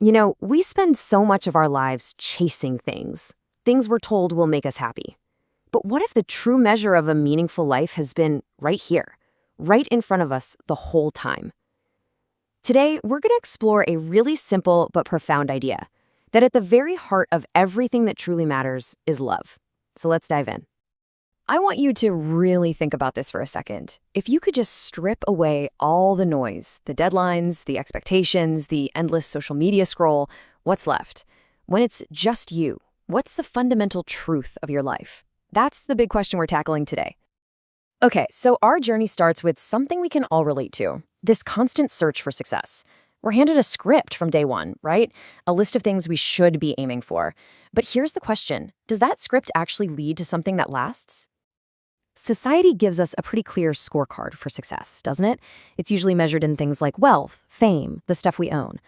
We spend so much of our lives chasing things we're told will make us happy. But what if the true measure of a meaningful life has been right here, right in front of us the whole time? Today, we're going to explore a really simple but profound idea, that at the very heart of everything that truly matters is love. So let's dive in. I want you to really think about this for a second. If you could just strip away all the noise, the deadlines, the expectations, the endless social media scroll, what's left? When it's just you, what's the fundamental truth of your life? That's the big question we're tackling today. Okay, so our journey starts with something we can all relate to, this constant search for success. We're handed a script from day one, right? A list of things we should be aiming for. But here's the question. Does that script actually lead to something that lasts? Society gives us a pretty clear scorecard for success, doesn't it? It's usually measured in things like wealth, fame, the stuff we own.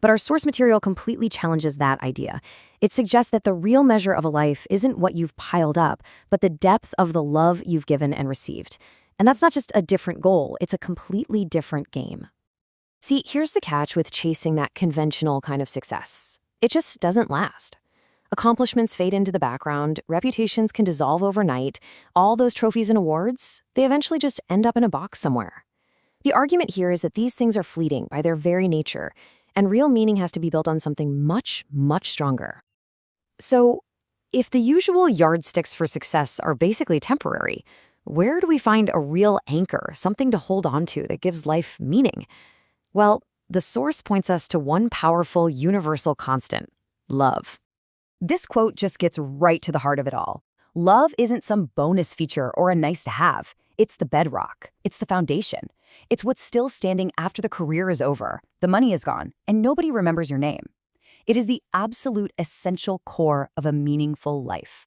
But our source material completely challenges that idea. It suggests that the real measure of a life isn't what you've piled up, but the depth of the love you've given and received. And that's not just a different goal, it's a completely different game. See, here's the catch with chasing that conventional kind of success. It just doesn't last. Accomplishments fade into the background, reputations can dissolve overnight, all those trophies and awards, they eventually just end up in a box somewhere. The argument here is that these things are fleeting by their very nature, and real meaning has to be built on something much, much stronger. So, if the usual yardsticks for success are basically temporary, where do we find a real anchor, something to hold on to that gives life meaning? Well, the source points us to one powerful, universal constant: love. This quote just gets right to the heart of it all. Love isn't some bonus feature or a nice to have. It's the bedrock. It's the foundation. It's what's still standing after the career is over, the money is gone, and nobody remembers your name. It is the absolute essential core of a meaningful life.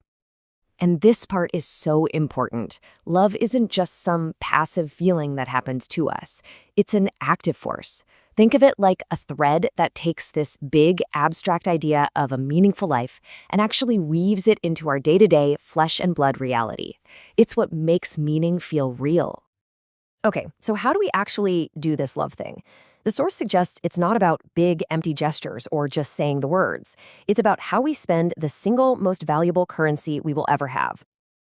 And this part is so important. Love isn't just some passive feeling that happens to us. It's an active force. Think of it like a thread that takes this big, abstract idea of a meaningful life and actually weaves it into our day-to-day flesh and blood reality. It's what makes meaning feel real. Okay, so how do we actually do this love thing? The source suggests it's not about big, empty gestures or just saying the words. It's about how we spend the single most valuable currency we will ever have.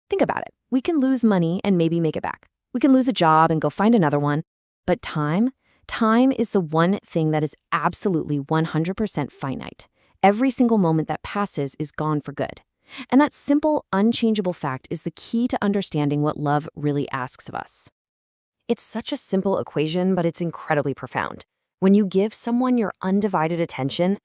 Think about it. We can lose money and maybe make it back. We can lose a job and go find another one. But time is the one thing that is absolutely 100% finite. Every single moment that passes is gone for good. And that simple, unchangeable fact is the key to understanding what love really asks of us. It's such a simple equation, but it's incredibly profound. When you give someone your undivided attention,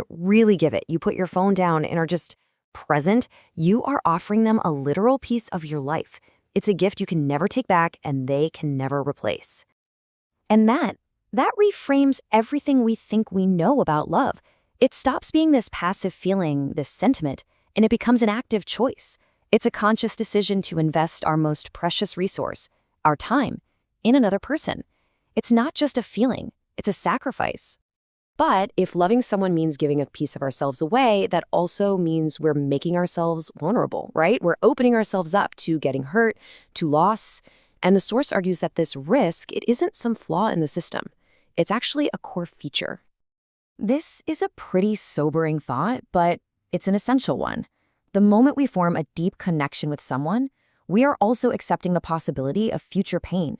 really give it, you put your phone down and are just present, you are offering them a literal piece of your life. It's a gift you can never take back and they can never replace. And that reframes everything we think we know about love. It stops being this passive feeling, this sentiment, and it becomes an active choice. It's a conscious decision to invest our most precious resource, our time, in another person. It's not just a feeling, it's a sacrifice. But if loving someone means giving a piece of ourselves away, that also means we're making ourselves vulnerable, right? We're opening ourselves up to getting hurt, to loss. And the source argues that this risk, it isn't some flaw in the system. It's actually a core feature. This is a pretty sobering thought, but it's an essential one. The moment we form a deep connection with someone, we are also accepting the possibility of future pain.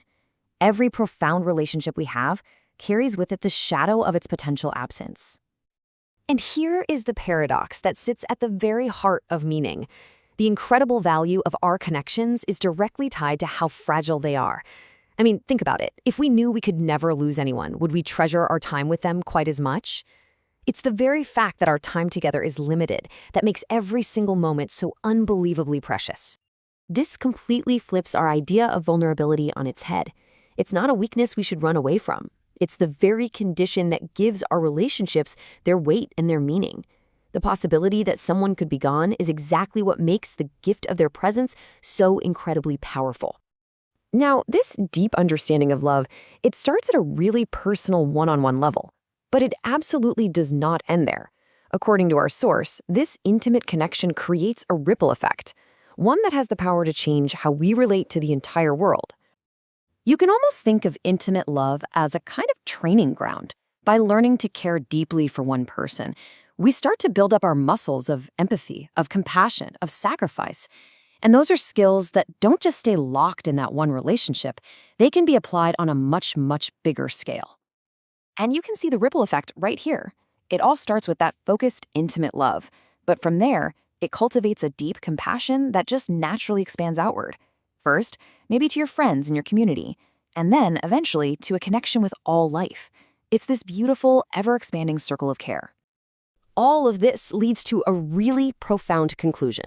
Every profound relationship we have carries with it the shadow of its potential absence. And here is the paradox that sits at the very heart of meaning. The incredible value of our connections is directly tied to how fragile they are. Think about it. If we knew we could never lose anyone, would we treasure our time with them quite as much? It's the very fact that our time together is limited that makes every single moment so unbelievably precious. This completely flips our idea of vulnerability on its head. It's not a weakness we should run away from. It's the very condition that gives our relationships their weight and their meaning. The possibility that someone could be gone is exactly what makes the gift of their presence so incredibly powerful. Now, this deep understanding of love, it starts at a really personal one-on-one level. But it absolutely does not end there. According to our source, this intimate connection creates a ripple effect, one that has the power to change how we relate to the entire world. You can almost think of intimate love as a kind of training ground. By learning to care deeply for one person, we start to build up our muscles of empathy, of compassion, of sacrifice. And those are skills that don't just stay locked in that one relationship, they can be applied on a much, much bigger scale. And you can see the ripple effect right here. It all starts with that focused, intimate love. But from there, it cultivates a deep compassion that just naturally expands outward. First, maybe to your friends and your community, and then, eventually, to a connection with all life. It's this beautiful, ever-expanding circle of care. All of this leads to a really profound conclusion.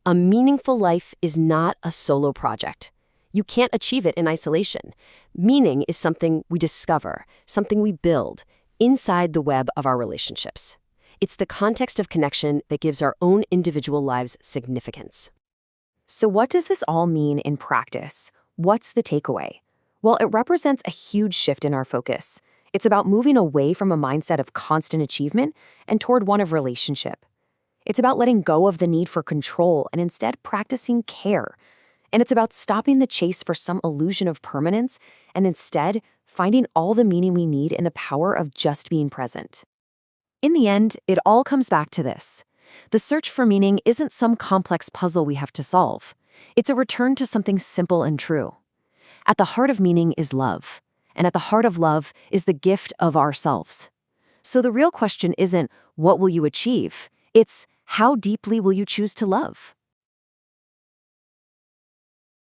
A meaningful life is not a solo project. You can't achieve it in isolation. Meaning is something we discover, something we build, inside the web of our relationships. It's the context of connection that gives our own individual lives significance. So what does this all mean in practice? What's the takeaway? Well, it represents a huge shift in our focus. It's about moving away from a mindset of constant achievement and toward one of relationship. It's about letting go of the need for control and instead practicing care. And it's about stopping the chase for some illusion of permanence and instead finding all the meaning we need in the power of just being present. In the end, it all comes back to this. The search for meaning isn't some complex puzzle we have to solve. It's a return to something simple and true. At the heart of meaning is love, and at the heart of love is the gift of ourselves. So the real question isn't, what will you achieve? It's, how deeply will you choose to love?